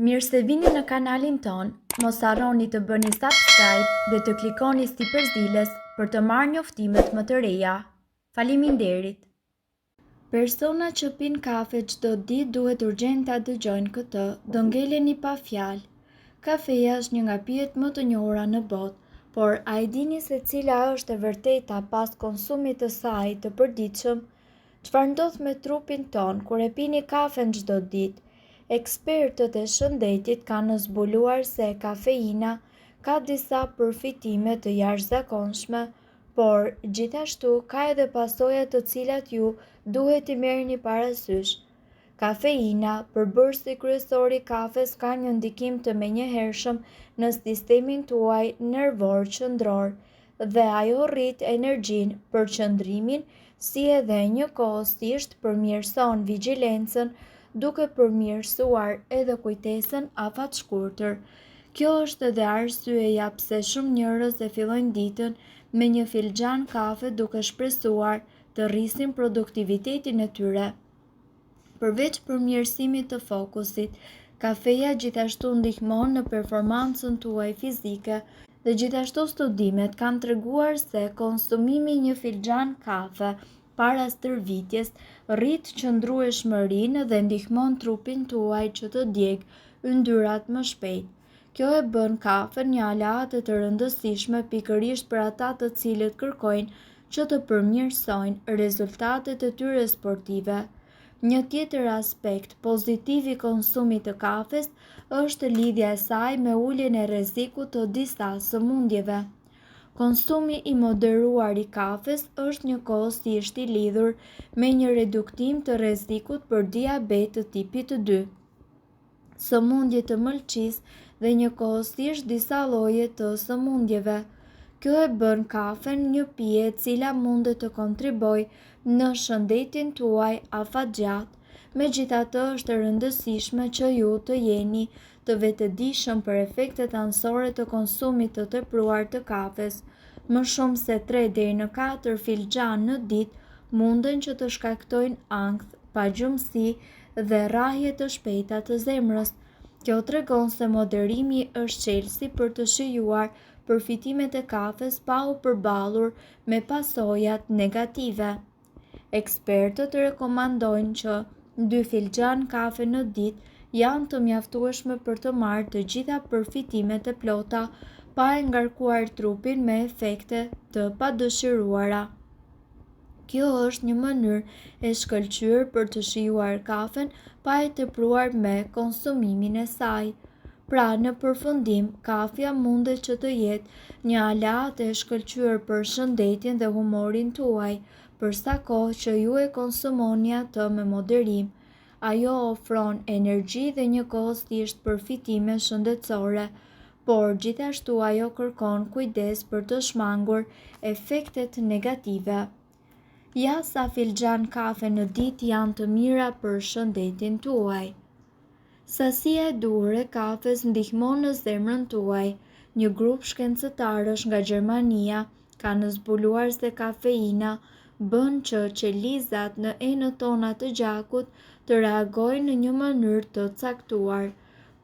Mirë se vini në kanalin ton, mos harroni të bëni subscribe dhe të klikoni si përzieles për të marrë njoftimet më të reja. Faleminderit! Persona që pin kafe çdo ditë duhet urgjent ta dëgjojnë këtë, do ngeleni pa fjalë. Kafeja është një nga pijet më të njohura në botë, por a e dini se cila është e vërteta pas konsumit të saj të përditshëm? Çfarë ndodh me trupin ton kur e pini kafen çdo ditë? Ekspertët e shëndetit kanë zbuluar se kafeina ka disa përfitime të jashtëzakonshme, por gjithashtu ka edhe pasoja të cilat ju duhet i merrni parasysh. Kafeina, përbërësi kryesor i kafes, ka një ndikim të menjëhershëm në sistemin tuaj nervor qendror dhe ajo rrit energjinë, përqendrimin, si edhe njëkohësisht përmirëson vigjilencën, duke përmirësuar edhe kujtesën afatshkurtër. Kjo është edhe arsyeja pse shumë njerëz e fillojnë ditën me një filxhan kafe duke shpresuar të rrisin produktivitetin e tyre. Përveç përmirësimit të fokusit, kafeja gjithashtu ndihmon në performancën tuaj fizike dhe gjithashtu studimet kanë treguar se konsumimi një filxhan kafe para stërvitjes rrit qëndrueshmërinë dhe ndihmon trupin tuaj që të djegë yndyrat më shpejt. Kjo e bën kafen një aleate të rëndësishme pikërisht për ata të cilët kërkojnë që të përmirësojnë rezultatet e tyre sportive. Një tjetër aspekt pozitiv i konsumit të kafes është lidhja e saj me uljen e rrezikut të disa sëmundjeve. Konsumi i moderuar i kafes është njëkohësisht i lidhur me një reduktim të rrezikut për diabet të tipit 2, sëmundje të mëlçisë dhe njëkohësisht disa lloje të sëmundjeve. Kjo e bën kafen një pije e cila mundet të kontribojë në shëndetin tuaj afatgjatë. Megjithatë, është e rëndësishme që ju të jeni të vetëdijshëm për efektet anësore të konsumit të tepruar të kafes. Më shumë se 3 deri në 4 filxhan në ditë munden që të shkaktojnë ankth, pagjumësi dhe rrahje të shpejta të zemrës. Kjo tregon se moderimi është çelësi për të shijuar përfitimet e kafes pa u përballur me pasojat negative. Ekspertët rekomandojnë që 2 filxhan kafe në ditë janë të mjaftueshme për të marrë të gjitha përfitimet e plota pa e ngarkuar trupin me efekte të padëshiruara. Kjo është një mënyrë e shkëlqyer për të shijuar kafen pa e tepruar me konsumimin e saj. Pra, në përfundim, kafja mundet që të jetë një aleate e shkëlqyer për shëndetin dhe humorin tuaj, për sa kohë që ju e konsumoni atë me moderim. Ajo ofron energji dhe njëkohësisht përfitime shëndetësore, por gjithashtu ajo kërkon kujdes për të shmangur efektet negative. Ja sa filxhan kafe në ditë janë të mira për shëndetin tuaj. Sasia e duhur e kafes ndihmon në zemrën tuaj. Një grup shkencëtarësh nga Gjermania kanë zbuluar se kafeina bën që qelizat në enët tona të gjakut të reagojnë në një mënyrë të caktuar.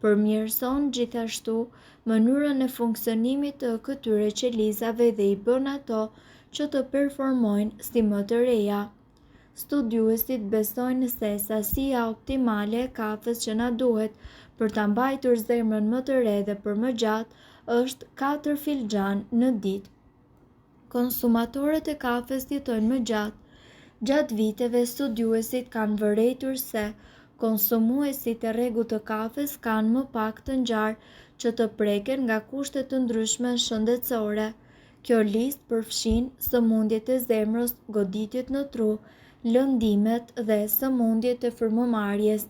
Përmirëson gjithashtu mënyrën e funksionimit të këtyre qelizave dhe i bën ato që të performojnë si më të reja. Studiuesit besojnë se sasia optimale e kafes që na duhet për ta mbajtur zemrën më të re dhe për më gjatë është 4 filxhan në ditë. Konsumatorët e kafes jetojnë më gjatë. Gjatë viteve, studiuesit kanë vërejtur se konsumuesit e rregullt të kafes kanë më pak të ngjarë që të preken nga kushte të ndryshme shëndetësore. Kjo listë përfshin sëmundjet e zemrës, goditjet në tru, lëndimet dhe sëmundjet e frymëmarrjes,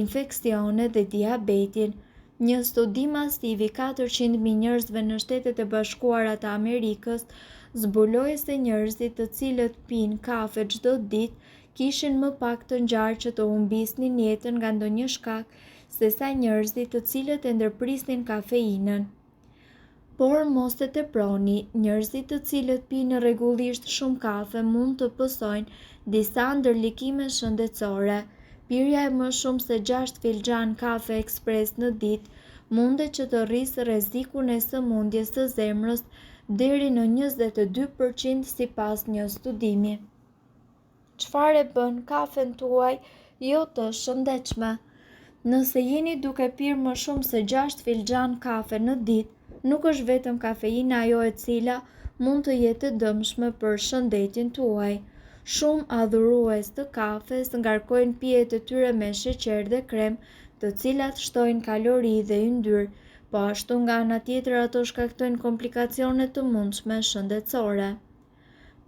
infeksionet dhe diabetin. Një studi masiv i 400.000 njerëzve në Shtetet e Bashkuara të Amerikës zbuloi se njerëzit të cilët pinë kafe çdo ditë kishin më pak të ngjarë që të humbisnin jetën nga ndonjë shkak sesa njerëzit të cilët e ndërprisin kafeinën. Por mos e teproni, njerëzit të cilët pinë rregullisht shumë kafe mund të pësojnë disa ndërlikime shëndetësore. Pirja e më shumë se 6 filxhan kafe ekspres në ditë mundet që të rrisë rrezikun e sëmundjes së zemrës deri në 22% sipas një studimi. Çfarë bën kafen tuaj jo të shëndetshme? Nëse jeni duke pirë më shumë se 6 filxhan kafe në ditë, nuk është vetëm kafeina ajo e cila mund të jetë e dëmshme për shëndetin tuaj. Shumë adhurues të kafes ngarkojnë pijet e tyre me sheqer dhe krem, të cilat shtojnë kalori dhe yndyrë, po ashtu nga ana tjetër ato shkaktojnë komplikacione të mundshme shëndetësore.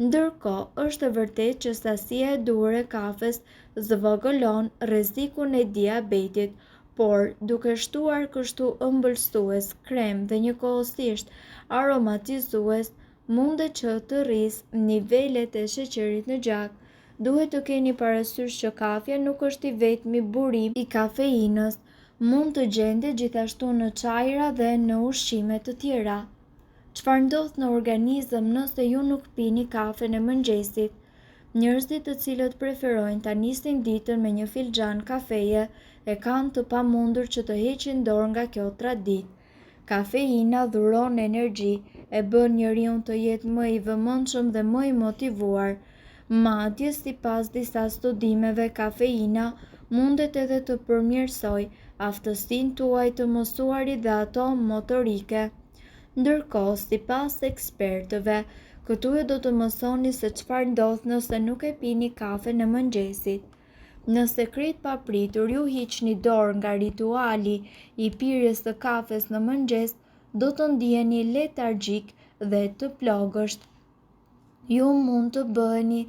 Ndërkohë, është e vërtetë që sasia e duhur e kafes zvogëlon rrezikun e diabetit, por duke shtuar kështu ëmbëlsues, krem dhe njëkohësisht aromatizues, mundet që të rrisë nivelet e sheqerit në gjak. Duhet të keni parasysh që kafja nuk është i vetmi burim i kafeinës, mund të gjendet gjithashtu në çajra dhe në ushqime të tjera. Çfarë ndodh në organizëm nëse ju nuk pini kafen e mëngjesit? Njerëzit të cilët preferojnë ta nisin ditën me një filxhan kafeje e kanë të pamundur që të heqin dorë nga kjo traditë. Kafeina dhuron energji, e bën njeriun të jetë më i vëmendshëm dhe më i motivuar. Madje sipas disa studimeve, kafeina mundet edhe të përmirësojë aftësinë tuaj të mësuarit dhe ato motorike. Ndërkohë, sipas ekspertëve, këtu ju do të mësoni se çfarë ndodh nëse nuk e pini kafen e mëngjesit. Nëse krejt papritur ju hiqni dorë nga rituali i pirjes së kafes në mëngjes, do të ndiheni letargjik dhe të plogësht. Ju mund të bëheni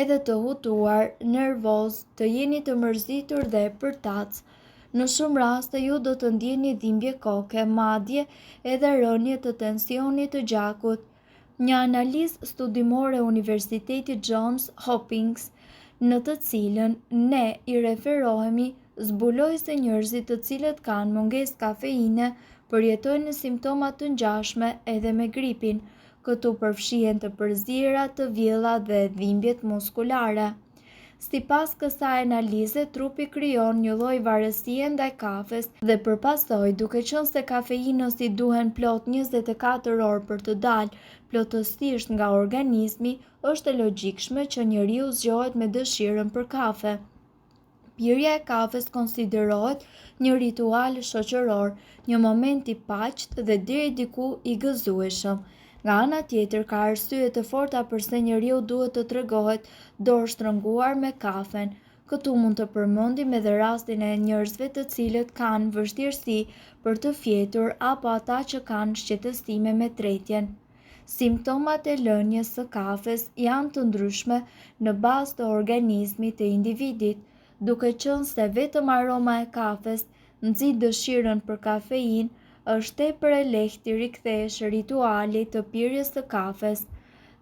edhe të hutuar, nervoz, të jeni të mërzitur dhe përtac. Në shumë raste ju do të ndjeni dhimbje koke, madje edhe rënje të tensionit të gjakut. Një analizë studimore e Universitetit Johns Hopkins, në të cilën ne i referohemi, zbuloi se njerëzit të cilët kanë mungesë kafeine përjetojnë në simptoma të ngjashme edhe me gripin. Këtu përfshihen të përzierja, të vjella dhe dhimbjet muskulare. Sipas kësaj analize, trupi krijon një lloj varësie ndaj kafes dhe përpasoj, duke qenë se kafeinës i duhen plot 24 orë për të dalë plotësisht nga organizmi, është e logjikshme që njeriu zgjohet me dëshirën për kafe. Pirja e kafes konsiderohet një ritual shoqëror, një moment i paqët dhe deri diku i gëzueshëm. Nga ana tjetër, ka arsye të forta pse njeriu duhet të tregohet dorë shtrënguar me kafen. Këtu mund të përmendim edhe rastin e njerëzve të cilët kanë vështirësi për të fjetur apo ata që kanë shqetësime me tretjen. Simptomat e lënies së kafes janë të ndryshme në bazë të organizmit të individit, duke qenë se vetëm aroma e kafes nxit dëshirën për kafeinë, është tepër e lehtë të rikthehesh ritualit të pirjes së kafes.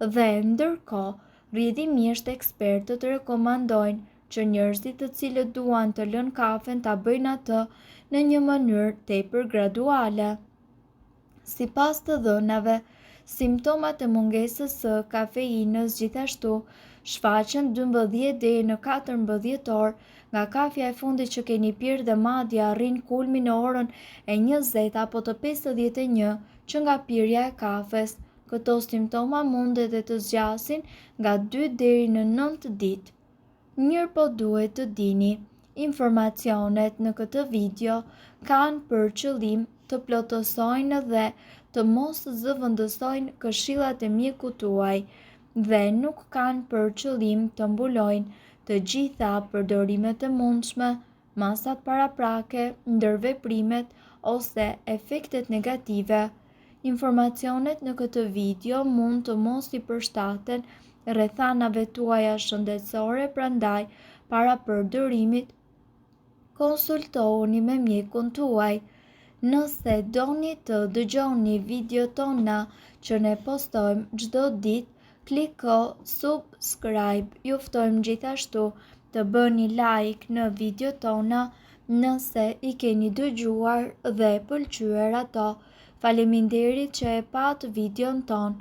Dhe ndërkohë, rrjedhimisht ekspertët rekomandojnë që njerëzit të cilët duan të lënë kafen ta bëjnë atë në një mënyrë tepër graduale. Sipas të dhënave, simptomat e mungesës së kafeinës gjithashtu shfaqen 12 deri në 14 orë nga kafja e fundit që keni pirë dhe madje arrin kulmin në orën e 20 apo të 51 që nga pirja e kafes. Këto simptoma mund edhe të zgjasin nga 2 deri në 9 ditë. Mirë po duhet të dini, informacionet në këtë video kanë për qëllim të plotësojnë dhe të mos zëvendësojnë këshillat e mjekut tuaj dhe nuk kanë për qëllim të mbulojnë të gjitha përdorimet e mundshme, masat paraprake, ndërveprimet ose efektet negative. Informacionet në këtë video mund të mos i përshtaten rrethanave tuaja shëndetësore, prandaj para përdorimit konsultohuni me mjekun tuaj. Nëse doni të dëgjoni video tona që ne postojmë çdo ditë, kliko subscribe. Ju ftojmë gjithashtu të bëni like në video tona nëse i keni dëgjuar dhe pëlqyer ato. Faleminderit që e pat videon ton.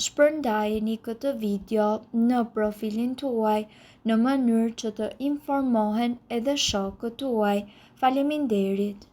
Shpërndajeni këtë video në profilin tuaj në mënyrë që të informohen edhe shokët tuaj. Faleminderit!